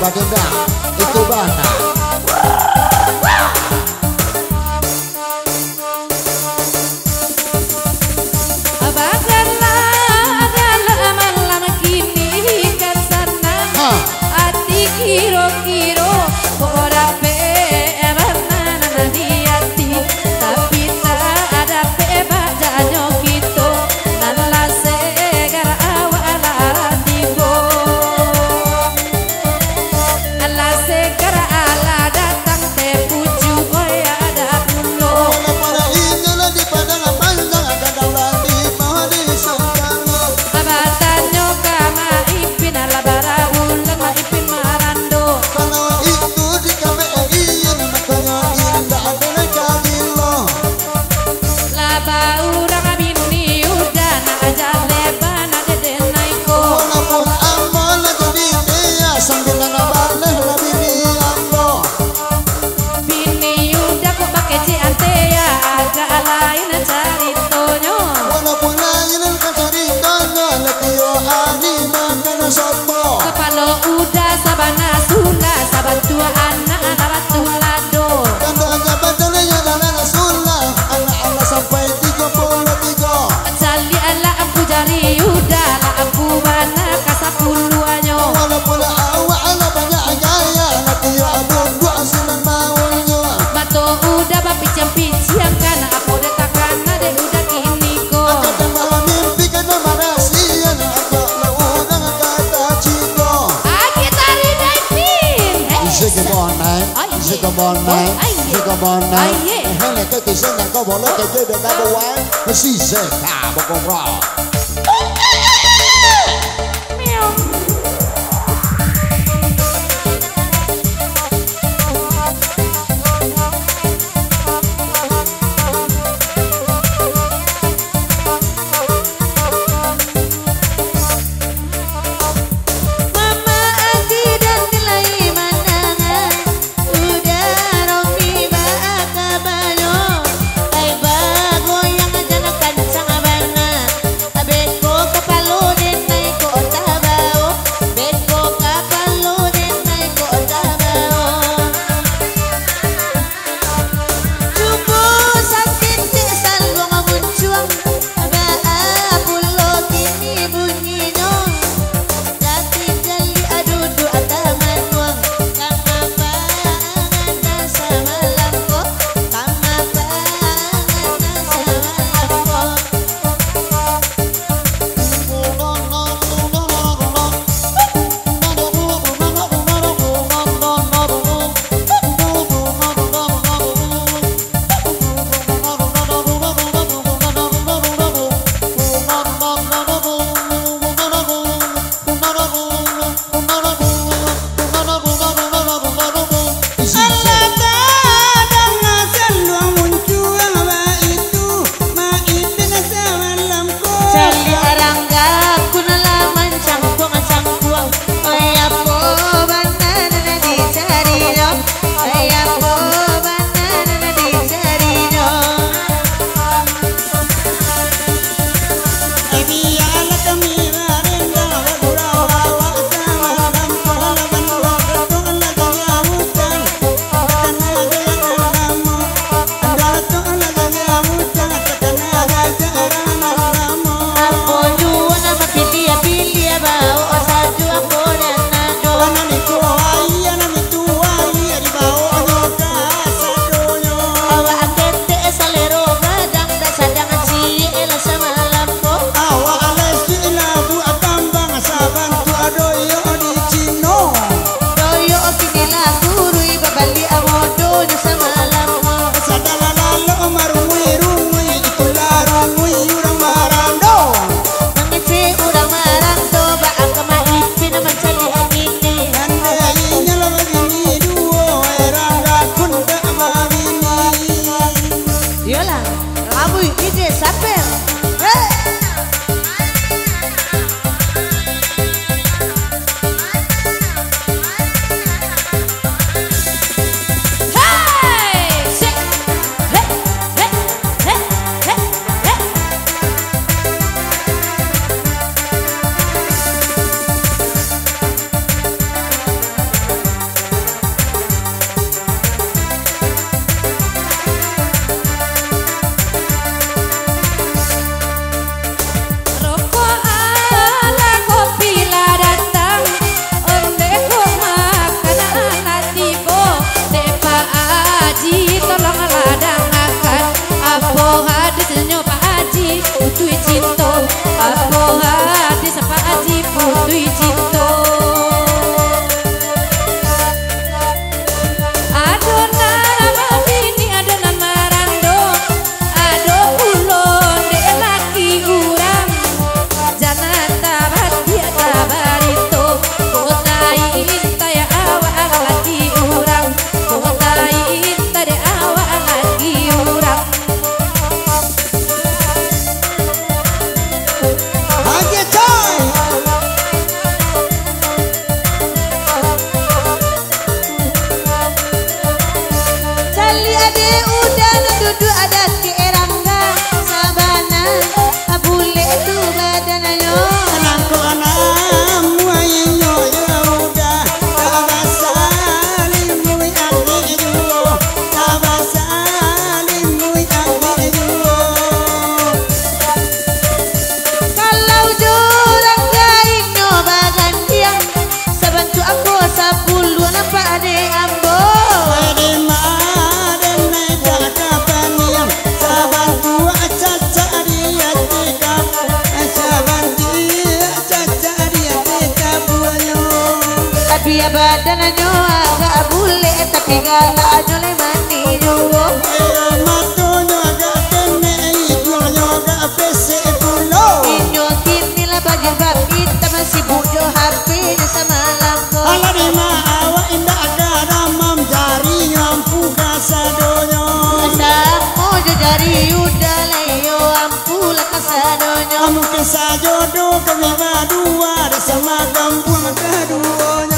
Badenda itu bana. Kiro-kiro ora pe warna hati tapi tak ada pe bajanyo gitu dan la segar awala tibo la segar ala datang te puju oi ada pulo Para inyola di padang pandang ada daulah di bawah di sangkano. abatanyo kama ipin ala bara ulang ma ipin Kalau itu di KBRI makanya indah ada kalilo. Laba urang abini udah na aja leban ada denaiko. Walaupun amal jadi dia sambil nabaleh lebih diambo. Bini udah ku pakai ciante ya agak lain caritonyo. Walaupun lain kan ceritanya letio ani makan sopo. Kepala udah sabana sula saban tua anak batu lado. Kandangnya badalnya dalam sulah anak-anak sampai 33. Cali ala ampu jari udah la ampu bana kasapuluanyo. Walaupun awak ala banyak gaya letio adun dua asilan maunya. Mato udah bapi ciam kan apa udah takkan ada udah kini ko. Kadang malam mimpi kena marasian agak laudang kata cinta. Tari daipin. Zigamona. Hele ke kisah yang kau boleh kerja dengan buat mesti sekar berkobrol. Abe duduk ada ke erangga sabana abule tu badannya anakku anakmu ayo ya udah tabasalim mu agiyo tabasalim mu agiyo kalau jurang gaing nyoba gantian sabantu aku 10 napa ade ambo biar badannya agak bule tapi galaknya le mani dulu matonya agak kene hidungnya agak pesek pulau inyo kini lah bagi bab kita masih bujo HP-nya sama lampu ala rima awak indah agak mam jari ampu kasadonya samo jari udah leyo ampu lah kasadonya amu kesajodo kami berdua sama kampung keduanya